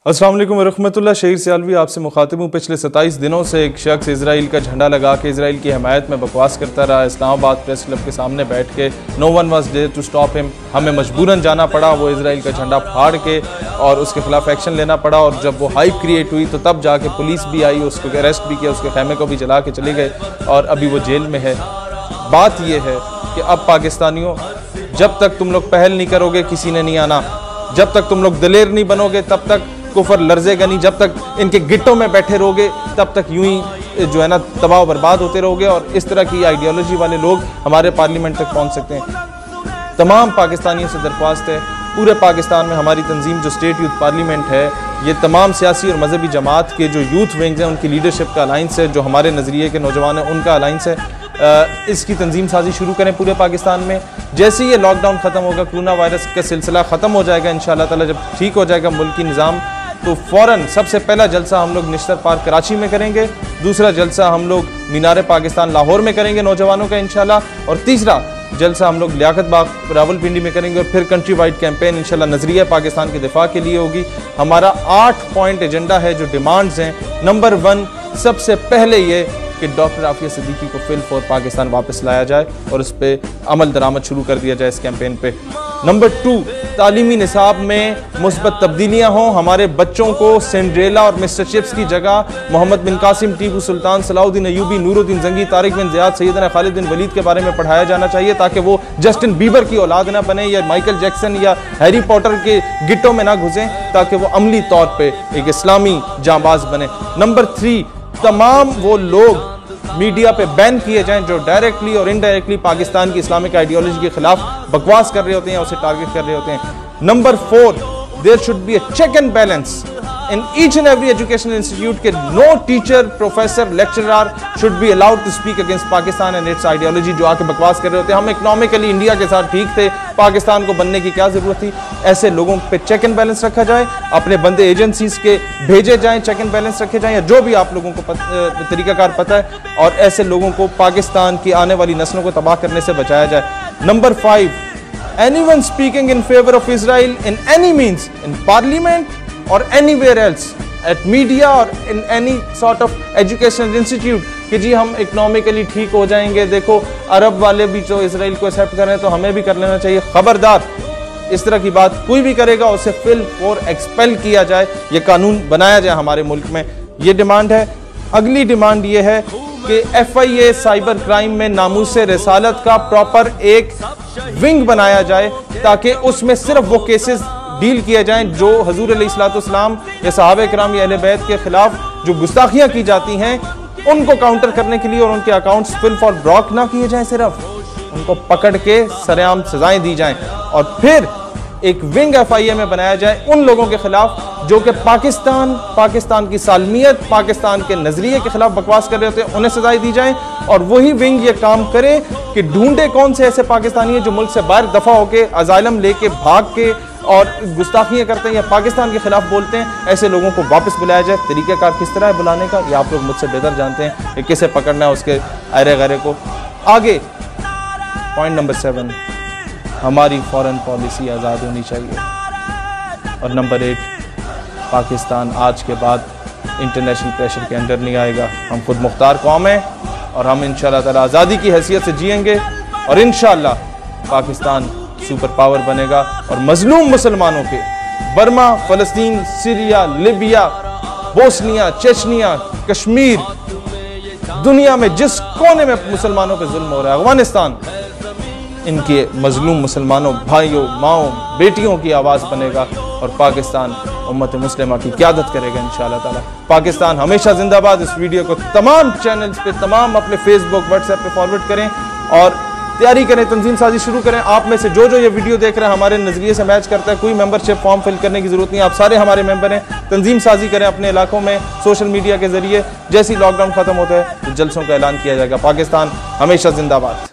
अस्सलाम वालेकुम वरहमतुल्लाह। शहीर सियालवी आपसे मुखातिब हूँ। पिछले 27 दिनों से एक शख्स इजराइल का झंडा लगा के इजराइल की हमायत में बकवास करता रहा। इस्लामाबाद प्रेस क्लब के सामने बैठ के no one was there to stop him. हमें मजबूरन जाना पड़ा, वो इजराइल का झंडा फाड़ के और उसके खिलाफ एक्शन लेना पड़ा। और जब वो हाइप क्रिएट हुई तो तब जाके पुलिस भी आई, उसको अरेस्ट भी किया, उसके खैमे को भी जला के चले गए और अभी वो जेल में है। बात ये है कि अब पाकिस्तानियों, जब तक तुम लोग पहल नहीं करोगे किसी ने नहीं आना। जब तक तुम लोग दलेर नहीं बनोगे तब तक कुफर लर्जेगा नहीं। जब तक इनके गिट्टों में बैठे रहोगे तब तक यूं ही जो है ना तबाह बर्बाद होते रहोगे। और इस तरह की आइडियोलॉजी वाले लोग हमारे पार्लियामेंट तक पहुंच सकते हैं। तमाम पाकिस्तानियों से दरख्वास्त है, पूरे पाकिस्तान में हमारी तंजीम जो स्टेट यूथ पार्लियामेंट है, ये तमाम सियासी और मजहबी जमात के जो यूथ विंग्स हैं उनकी लीडरशिप का अलाइंस है, जो हमारे नज़रिए के नौजवान हैं उनका अलाइंस है। इसकी तंजीम साजी शुरू करें पूरे पाकिस्तान में। जैसे ही ये लॉकडाउन ख़त्म होगा, कोरोना वायरस का सिलसिला ख़त्म हो जाएगा इंशाअल्लाह ताला, जब ठीक हो जाएगा मुल्की निज़ाम, तो फ़ौरन सबसे पहला जलसा हम लोग निश्तर पार्क कराची में करेंगे, दूसरा जलसा हम लोग मीनार पाकिस्तान लाहौर में करेंगे नौजवानों का इंशाल्लाह, और तीसरा जलसा हम लोग लियाकत बाग रावलपिंडी में करेंगे। और फिर कंट्री वाइड कैंपेन इंशाल्लाह नज़रिया पाकिस्तान के दिफा के लिए होगी। हमारा 8 पॉइंट एजेंडा है जो डिमांड्स हैं। नंबर 1 सबसे पहले ये कि डॉक्टर आफिया सिद्दीकी को फिल फॉर पाकिस्तान वापस लाया जाए और उस पर अमल दरामद शुरू कर दिया जाए इस कैंपेन पे। नंबर 2 तालीमी निसाब में मुस्बत तब्दीलियाँ हों। हमारे बच्चों को सिंड्रेला और मिस्टर चिप्स की जगह मोहम्मद बिन कासिम, टीपू सुल्तान, सलाउद्दीन अयूबी, नूरुद्दीन जंगी, तारिक बिन ज़ियाद, सैयदना खालिद बिन वलीद के बारे में पढ़ाया जाना चाहिए, ताकि वो जस्टिन बीबर की औलाद ना बने या माइकल जैक्सन या हैरी पॉटर के गिट्टों में ना घुसें, ताकि वो अमली तौर पर एक इस्लामी जांबाज बने। नंबर 3 तमाम वो लोग मीडिया पे बैन किए जाएं जो डायरेक्टली और इनडायरेक्टली पाकिस्तान की इस्लामिक आइडियोलॉजी के खिलाफ बकवास कर रहे होते हैं या उसे टारगेट कर रहे होते हैं। Number 4 there should be a check and balance in each and every educational institute के no teacher, professor, lecturer should be allowed to speak against Pakistan and its ideology, जो आके बकवास कर रहे होते हैं। हम इकोनॉमिकली इंडिया के साथ ठीक थे, पाकिस्तान को बनने की क्या जरूरत थी। ऐसे लोगों पे चेक एंड बैलेंस रखा जाए, अपने बंदे एजेंसीज के भेजे जाएं, चेक एंड बैलेंस रखे जाएं, या जो भी आप लोगों को तरीकाकार पता है, और ऐसे लोगों को पाकिस्तान की आने वाली नस्लों को तबाह करने से बचाया जाए। Number 5 anyone speaking in favor of Israel in any means in parliament or anywhere else at media or in any sort of educational institute कि जी हम इकोनॉमिकली ठीक हो जाएंगे, देखो अरब वाले भी जो इसराइल को एक्सेप्ट कर रहे हैं तो हमें भी कर लेना चाहिए। खबरदार, इस तरह की बात कोई भी करेगा उसे फिल और एक्सपेल किया जाए, ये कानून बनाया जाए हमारे मुल्क में। ये डिमांड है। अगली डिमांड ये है कि FIA साइबर क्राइम में नामूसे रिसालत का प्रॉपर एक विंग बनाया जाए, ताकि उसमें सिर्फ वो केसेस डील किए जाएं जो हजूर अलैहिस्सलाम या सहाबे किराम या अहले बैत के खिलाफ जो गुस्ताखियां की जाती हैं उनको काउंटर करने के लिए, और उनके अकाउंट्स फिल फॉर ब्लॉक ना किए जाएं, सिर्फ उनको पकड़ के सरेआम सजाएं दी जाएं। और फिर एक विंग FIA में बनाया जाए उन लोगों के खिलाफ जो कि पाकिस्तान की सालमियत, पाकिस्तान के नजरिए के खिलाफ बकवास कर रहे होते हैं, उन्हें सजाएं दी जाएं। और वही विंग ये काम करे कि ढूंढे कौन से ऐसे पाकिस्तानी हैं जो मुल्क से बाहर दफा होके अजाइलम लेके भाग के और गुस्ताखियां करते हैं या पाकिस्तान के खिलाफ बोलते हैं, ऐसे लोगों को वापस बुलाया जाए। तरीक़ाकार किस तरह है बुलाने का, ये आप लोग मुझसे बेहतर जानते हैं कि किसे पकड़ना है उसके अरे गरे को। आगे पॉइंट नंबर 7 हमारी फॉरेन पॉलिसी आज़ाद होनी चाहिए। और नंबर 8 पाकिस्तान आज के बाद इंटरनेशनल प्रेशर के अंडर नहीं आएगा। हम खुद मुख्तार कौम हैं और हम इंशाअल्लाह ताला आज़ादी की हैसियत से जिएंगे, और इंशाअल्लाह पाकिस्तान सुपर पावर बनेगा और मजलूम मुसलमानों के बर्मा, फ़लस्तीन, Syria, Libya, Bosnia, Chechnya, Kashmir, दुनिया में जिस कोने में मुसलमानों पे जुल्म हो रहा है, अफगानिस्तान, इनके मजलूम मुसलमानों, भाइयों, माओं, बेटियों की आवाज़ बनेगा और पाकिस्तान उम्मत मुस्लिमा की क़यादत करेगा इंशाअल्लाह ताला। पाकिस्तान हमेशा जिंदाबाद। इस वीडियो को तमाम चैनल्स पे, तमाम अपने फेसबुक, व्हाट्सएप पे फॉरवर्ड करें और तैयारी करें, तंजीम साजी शुरू करें। आप में से जो ये वीडियो देख रहे हैं हमारे नज़रिए से मैच करता है, कोई मेंबरशिप फॉर्म फिल करने की ज़रूरत नहीं, आप सारे हमारे मेंबर हैं। तंजीम साजी करें अपने इलाकों में सोशल मीडिया के ज़रिए। जैसे ही लॉकडाउन ख़त्म होता है तो जलसों का ऐलान किया जाएगा। पाकिस्तान हमेशा जिंदाबाद।